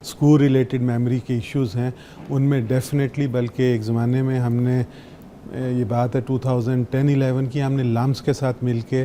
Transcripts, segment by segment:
School related memory के issues हैं उनमें डेफिनेटली, बल्कि एक ज़माने में हमने, ये बात है 2010-11 की, हमने लम्स के साथ मिलके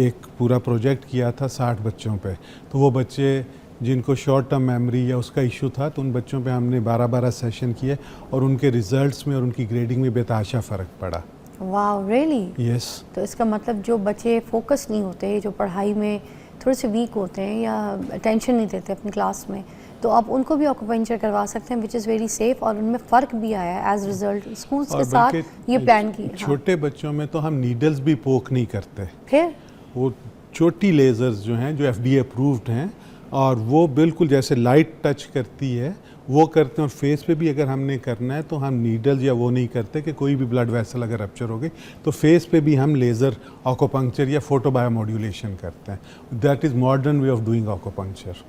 एक पूरा प्रोजेक्ट किया था 60 बच्चों पे। तो वो बच्चे जिनको शॉर्ट टर्म मेमोरी या उसका इशू था, तो उन बच्चों पे हमने 12-12 सेशन किए और उनके रिजल्ट्स में और उनकी ग्रेडिंग में बेतहाशा फ़र्क पड़ा। वाह, रियली? यस। तो इसका मतलब जो बच्चे फोकस नहीं होते, जो पढ़ाई में थोड़े से वीक होते हैं या अटेंशन नहीं देते अपनी क्लास में, तो आप उनको भी ऑक्यूपेंचर करवा सकते हैं, विच इज़ वेरी सेफ, और उनमें फ़र्क भी आया है एज रिजल्ट। स्कूल्स के साथ ये प्लान की। छोटे बच्चों में तो हम नीडल्स भी पोक नहीं करते, फिर वो छोटी लेज़र्स जो हैं जो FDA अप्रूव्ड हैं, और वो बिल्कुल जैसे लाइट टच करती है वो करते हैं। और फेस पे भी अगर हमने करना है तो हम नीडल्स या वो नहीं करते कि कोई भी ब्लड वेसल अगर रप्चर हो गई तो फेस पे भी हम लेज़र ऑकोपंक्चर या फोटोबायोमोड्यूलेशन करते हैं। That is modern way of doing acupuncture.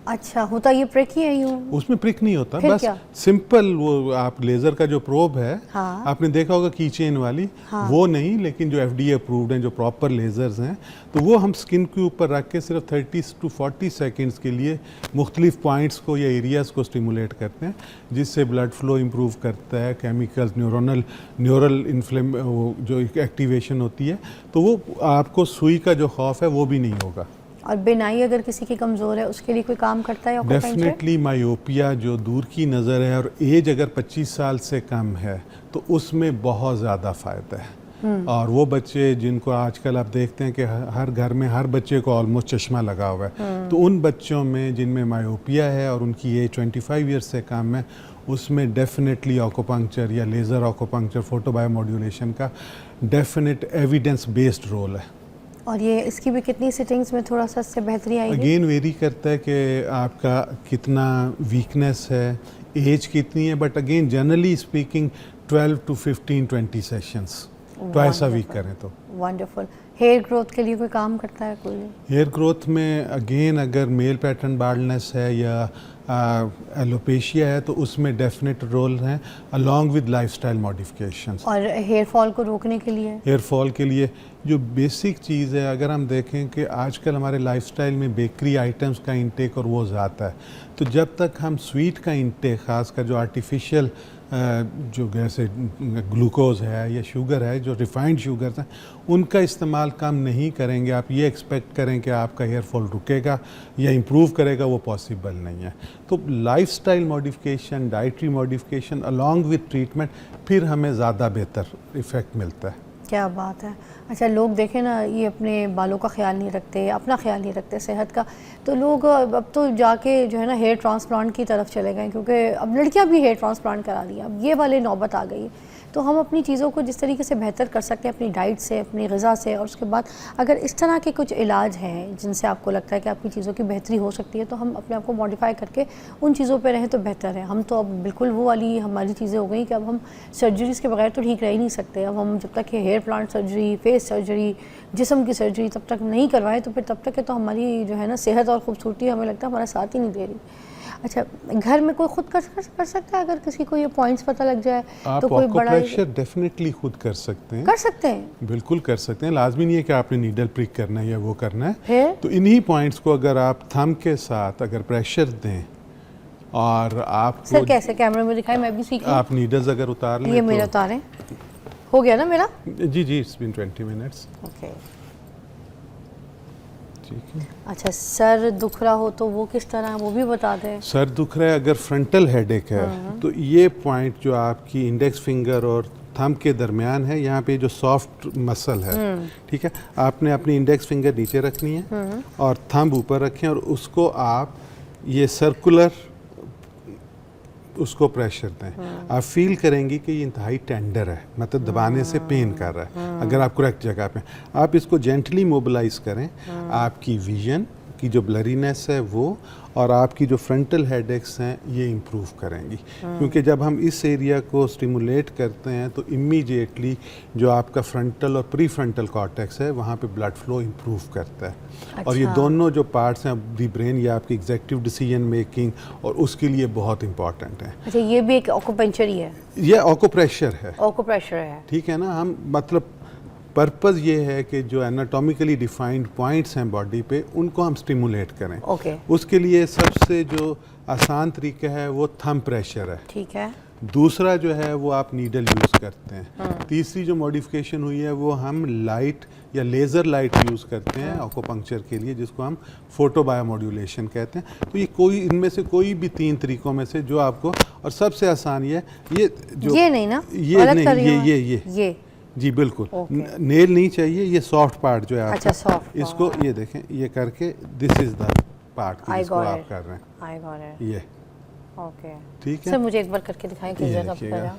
अच्छा, होता ये प्रिक ही है यूँ? उसमें प्रिक नहीं होता, फिर बस क्या? सिंपल वो आप लेज़र का जो प्रोब है, हाँ। आपने देखा होगा की चेन वाली, हाँ। वो नहीं, लेकिन जो FDA अप्रूव्ड हैं, जो प्रॉपर लेज़र्स हैं, तो वो हम स्किन के ऊपर रख के सिर्फ 30 to 40 सेकेंड्स के लिए मुख्तलिफ पॉइंट्स को या एरियाज़ को स्टिमुलेट करते हैं, जिससे ब्लड फ्लो इम्प्रूव करता है, केमिकल्स, न्यूरल इन्फ्लेम जो एक्टिवेशन होती है, तो वो आपको सुई का जो खौफ है वो भी नहीं होगा। और बिनाई अगर किसी की कमज़ोर है उसके लिए कोई काम करता है ऑक्यूपेंचर? डेफिनेटली मायोपिया जो दूर की नज़र है और एज अगर 25 साल से कम है तो उसमें बहुत ज़्यादा फ़ायदा है। और वो बच्चे जिनको आजकल आप देखते हैं कि हर घर में हर बच्चे को ऑलमोस्ट चश्मा लगा हुआ है, तो उन बच्चों में जिनमें मायोपिया है और उनकी एज 25 ईयर्स से कम है, उसमें डेफिनेटली ऑकोपंक्चर या लेज़र ऑकोपंक्चर फोटोबायोमोड्यूलेशन का डेफिनेट एविडेंस बेस्ड रोल है। और ये इसकी भी कितनी सिटिंग्स में थोड़ा सा इससे बेहतरी आएगी? अगेन वेरी करता है कि आपका कितना वीकनेस है, एज कितनी है, but again generally speaking 12 to 15-20 sessions twice a week करें तो। वंडरफुल। हेयर ग्रोथ के लिए कोई काम करता है कोई? हेयर ग्रोथ में अगेन अगर मेल पैटर्न बाल्डनेस है या एलोपेशिया है तो उसमें डेफिनेट रोल हैं अलॉन्ग विद लाइफस्टाइल मॉडिफिकेशंस। और हेयर फॉल को रोकने के लिए? हेयर फॉल के लिए जो बेसिक चीज़ है, अगर हम देखें कि आजकल हमारे लाइफस्टाइल में बेकरी आइटम्स का इंटेक और वो ज़्यादा है, तो जब तक हम स्वीट का इंटेक, ख़ासकर जो आर्टिफिशियल जो जैसे ग्लूकोज है या शुगर है, जो रिफाइंड शुगर्स हैं, उनका इस्तेमाल कम नहीं करेंगे, आप ये एक्सपेक्ट करें कि आपका हेयर फॉल रुकेगा या इम्प्रूव करेगा, वो पॉसिबल नहीं है। तो lifestyle modification, dietary modification along with treatment, फिर हमें ज़्यादा बेहतर इफ़ेक्ट मिलता है। क्या बात है। अच्छा, लोग देखें ना, ये अपने बालों का ख्याल नहीं रखते, अपना ख्याल नहीं रखते सेहत का, तो लोग अब तो जाके जो है ना हेयर ट्रांसप्लांट की तरफ चले गए, क्योंकि अब लड़कियां भी हेयर ट्रांसप्लांट करा रही हैं। अब ये वाली नौबत आ गई। तो हम अपनी चीज़ों को जिस तरीके से बेहतर कर सकते हैं अपनी डाइट से, अपनी ग़िज़ा से, और उसके बाद अगर इस तरह के कुछ इलाज हैं जिनसे आपको लगता है कि आपकी चीज़ों की बेहतरी हो सकती है, तो हम अपने आप को मॉडिफाई करके उन चीज़ों पे रहें तो बेहतर है। हम तो अब बिल्कुल वो वाली हमारी चीज़ें हो गई कि अब हम सर्जरीज़ के बगैर तो ठीक रह ही नहीं सकते। अब हम जब तक hair plant surgery, face surgery, जिस्म की सर्जरी तब तक नहीं करवाएं, तो फिर तब तक तो हमारी जो है ना सेहत और ख़ूबसूरती हमें लगता है हमारा साथ ही नहीं दे रही। अच्छा, घर में कोई खुद कर सकता है अगर किसी को ये पॉइंट्स पता लग जाए तो कोई बड़ा? प्रेशर डेफिनेटली खुद कर सकते हैं। कर सकते हैं? बिल्कुल कर सकते हैं। लाजमी नहीं है कि आपने नीडल प्रिक करना है या वो करना है। तो इन्हीं पॉइंट्स को अगर आप थंब के साथ अगर प्रेशर दें और आप सर कैसे कैमरे में दिखाएं, मैं भी सीखूं। आप नीडल्स अगर उतार लें, ये मेरा उतारें, हो गया ना मेरा? जी जी, इट्स बीन 20 मिनट्स। ओके, ठीक है। अच्छा, सर दुख रहा हो तो वो किस तरह, वो भी बता दें। सर दुख रहा है, अगर फ्रंटल हेडेक है तो ये पॉइंट जो आपकी इंडेक्स फिंगर और थंब के दरमियान है, यहाँ पे जो सॉफ्ट मसल है, ठीक है, आपने अपनी इंडेक्स फिंगर नीचे रखनी है और थंब ऊपर रखें और उसको आप ये सर्कुलर उसको प्रेशर दें। आप फील करेंगी कि ये इंतहाई टेंडर है, मतलब दबाने से पेन कर रहा है। अगर आप करेक्ट जगह पे, आप इसको जेंटली मोबिलाइज करें, आपकी विजन की जो ब्लरीनेस है वो और आपकी जो फ्रंटल हेडेक्स हैं ये इम्प्रूव करेंगी। क्योंकि जब हम इस एरिया को स्टिमुलेट करते हैं तो इमीडिएटली जो आपका फ्रंटल और प्री फ्रंटल कॉर्टेक्स है वहाँ पे ब्लड फ्लो इम्प्रूव करता है। अच्छा। और ये दोनों जो पार्ट्स हैं दी ब्रेन, ये आपकी एग्जेक्टिव डिसीजन मेकिंग और उसके लिए बहुत इंपॉर्टेंट है। अच्छा, ये भी एक ऑक्यूपेंचर ही है? ये ऑक्यूप्रेशर है। ऑक्यूप्रेशर है, ठीक है ना। हम मतलब पर्पज़ ये है कि जो एनाटॉमिकली डिफाइंड पॉइंट्स हैं बॉडी पे उनको हम स्टिमुलेट करें। ओके। उसके लिए सबसे जो आसान तरीका है वो थंब प्रेशर है। ठीक है। दूसरा जो है वो आप नीडल यूज़ करते हैं। तीसरी जो मॉडिफिकेशन हुई है वो हम लाइट या लेज़र लाइट यूज़ करते हैं एक्यूपंक्चर के लिए, जिसको हम फोटो बायोमॉड्यूलेशन कहते हैं। तो ये कोई इनमें से कोई भी 3 तरीकों में से जो आपको, और सबसे आसान ये जो ये नहीं ना, ये अलग नहीं, कर रही हूँ ये जी बिल्कुल। ओके। नेल नहीं चाहिए, ये सॉफ्ट पार्ट जो है आपका, अच्छा, सॉफ्ट इसको ये देखें, ये करके दिस इज द पार्ट जिसको आप कर रहे हैं। I got it. ये ओके, ठीक है। सर मुझे एक बार करके दिखाएं किस ये जगह पे देखिएगा। करा।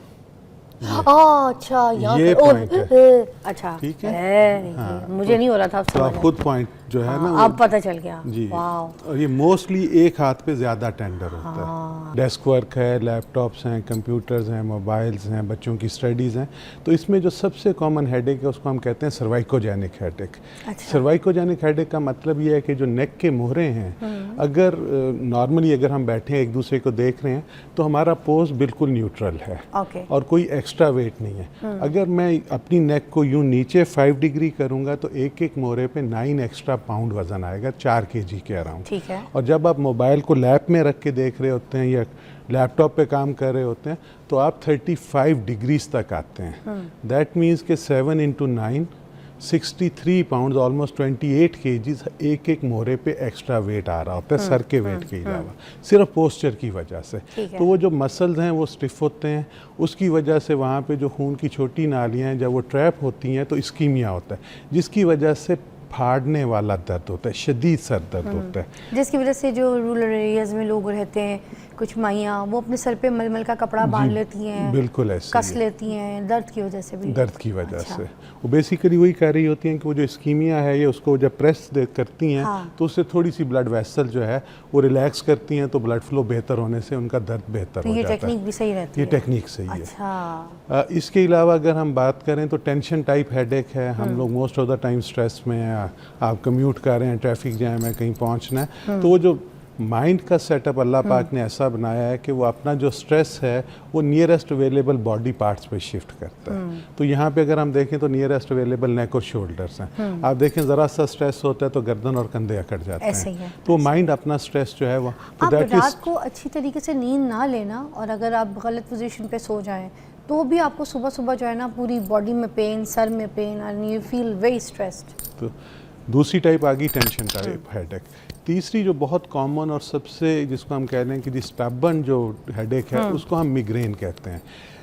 अच्छा, यहाँ ये पे- point है। अच्छा, ठीक है। हाँ, मुझे नहीं हो रहा था, अब तो आप समझ खुद पॉइंट जो है ना आया। अब पता चल गया। जी। वाओ। और ये मोस्टली एक हाथ पे ज़्यादा टेंडर होता है। डेस्क वर्क है, लैपटॉप्स हैं, कंप्यूटर्स हैं, मोबाइल्स हैं, बच्चों की स्टडीज़ हैं। तो इसमें जो सबसे कॉमन हेडेक है उसको हम कहते हैं सर्वाइकोजेनिक हेडेक। अच्छा। सर्वाइकोजेनिक हेडेक का मतलब ये है कि जो नेक के मोहरे हैं, अगर नॉर्मली अगर हम बैठे हैं एक दूसरे को देख रहे हैं तो हमारा पोज बिल्कुल न्यूट्रल है ओके। और कोई एक्स्ट्रा वेट नहीं है। अगर मैं अपनी नेक को यूं नीचे 5 डिग्री करूंगा तो एक एक मोहरे पे 9 एक्स्ट्रा पाउंड वजन आएगा, 4 kg के अराउंड। ठीक है। और जब आप मोबाइल को लैप में रख के देख रहे होते हैं या लैपटॉप पे काम कर रहे होते हैं तो आप 35 डिग्रीज तक आते हैं। दैट मीन्स के 7 × 9 63 पाउंड, ऑलमोस्ट 28 kgs एक एक मोहरे पे एक्स्ट्रा वेट आ रहा होता है सर के वेट के अलावा, सिर्फ पोस्चर की वजह से। ठीक है। तो वो जो मसल्स हैं वो स्टिफ होते हैं, उसकी वजह से वहाँ पे जो खून की छोटी नालियाँ हैं जब वो ट्रैप होती हैं तो इस्कीमिया होता है, जिसकी वजह से फाड़ने वाला दर्द होता है, शदीद सर दर्द होता है। जिसकी वजह से जो रूरल एरियाज में लोग रहते हैं, कुछ माइयाँ वो अपने सर पे मलमल का कपड़ा बांध लेती हैं, बिल्कुल ऐसे कस ही है। लेती हैं दर्द की वजह से भी। दर्द की वजह अच्छा। से वो बेसिकली वही कह रही होती हैं कि वो जो इस्कीमिया है ये उसको जब प्रेस करती हैं हाँ। तो उससे थोड़ी सी ब्लड वेसल जो है वो रिलैक्स करती हैं, तो ब्लड फ्लो बेहतर होने से उनका दर्द बेहतर तो हो ये जाता है। टेक्निक भी सही रहती ये है। टेक्निक सही है। अच्छा। इसके अलावा अगर हम बात करें तो टेंशन टाइप हेडेक है। हम लोग most of the time stress में हैं, आप कम्यूट कर रहे हैं, ट्रैफिक जैम है, कहीं पहुंचना है, तो वो जो माइंड का सेटअप अल्लाह पाक ने ऐसा बनाया है कि वो अपना जो स्ट्रेस है वो नियरेस्ट अवेलेबल बॉडी पार्ट्स पे शिफ्ट करता है। तो यहाँ पे अगर हम देखें तो नियरेस्ट अवेलेबल नेक और शोल्डर्स हैं। आप देखें ज़रा सा स्ट्रेस होता है तो गर्दन और कंधे अकड़ जाते ऐसे ही हैं। है, तो माइंड अपना स्ट्रेस जो है वो आप रात को अच्छी तरीके से नींद ना लेना और अगर आप गलत पोजीशन पे सो जाएं तो भी आपको सुबह सुबह जो है ना पूरी बॉडी में पेन, सर में pain, and you feel very stressed. तो दूसरी टाइप आ गई टेंशन टाइप हेडेक। तीसरी जो बहुत कॉमन और सबसे जिसको हम कह रहे हैं कि जी स्टबर्न जो हेडेक है उसको हम मिग्रेन कहते हैं।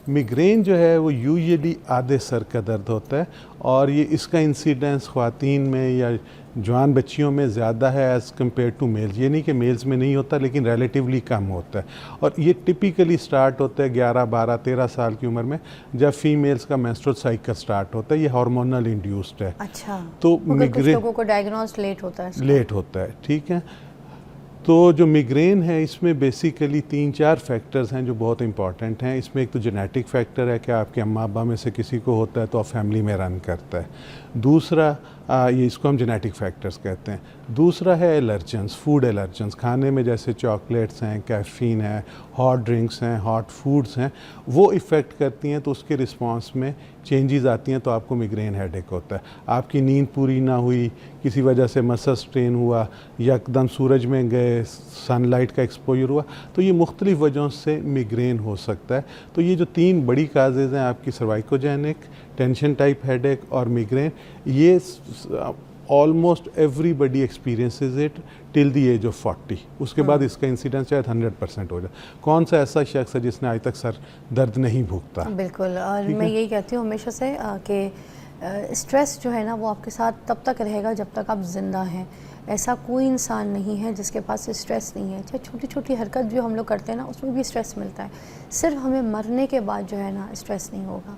मिग्रेन जो है वो यूजुअली आधे सर का दर्द होता है और ये इसका इंसिडेंस ख़वातीन में या जवान बच्चियों में ज़्यादा है एज़ कम्पेयर टू मेल्स। ये नहीं कि मेल्स में नहीं होता, लेकिन रिलेटिवली कम होता है। और ये टिपिकली स्टार्ट होता है 11, 12, 13 साल की उम्र में, जब फीमेल्स का मेंस्ट्रुअल साइकिल स्टार्ट होता है। ये हार्मोनल इंड्यूस्ड है। अच्छा। तो मगर कुछ लोगों को डायग्नोज लेट होता है इसका। लेट होता है, ठीक है। तो जो मिग्रेन है इसमें बेसिकली 3-4 फैक्टर्स हैं जो बहुत इंपॉर्टेंट हैं। इसमें एक तो जेनेटिक फैक्टर है कि आपके अम्मा अब्बा में से किसी को होता है तो आप फैमिली में रन करता है। दूसरा ये इसको हम जेनेटिक फैक्टर्स कहते हैं। दूसरा है एलर्जेंस, फूड एलर्जेंस, खाने में जैसे चॉकलेट्स हैं, कैफ़ीन है, हॉट ड्रिंक्स हैं, हॉट फूड्स हैं, वो इफ़ेक्ट करती हैं तो उसके रिस्पांस में चेंजेस आती हैं तो आपको मिग्रेन हेडेक होता है। आपकी नींद पूरी ना हुई, किसी वजह से मसल स्ट्रेन हुआ, यकदम सूरज में गए, सनलाइट का एक्सपोजर हुआ, तो ये मुख्तलिफ वजहों से मिग्रेन हो सकता है। तो ये जो 3 बड़ी काजेज़ हैं आपकी सर्वाइकोजेनिक, टेंशन टाइप हेडेक और मिग्रेन, ये almost everybody experiences it till the age of 40। उसके बाद इसका इंसिडेंस शायद 100% हो जाए। कौन सा ऐसा शख्स है जिसने आज तक सर दर्द नहीं भुगता? बिल्कुल। और मैं यही कहती हूँ हमेशा से कि स्ट्रेस जो है ना वो आपके साथ तब तक रहेगा जब तक आप ज़िंदा हैं। ऐसा कोई इंसान नहीं है जिसके पास स्ट्रेस नहीं है। चाहे छोटी छोटी हरकत जो हम लोग करते हैं ना उसमें भी स्ट्रेस मिलता है। सिर्फ हमें मरने के बाद जो है ना स्ट्रेस नहीं होगा।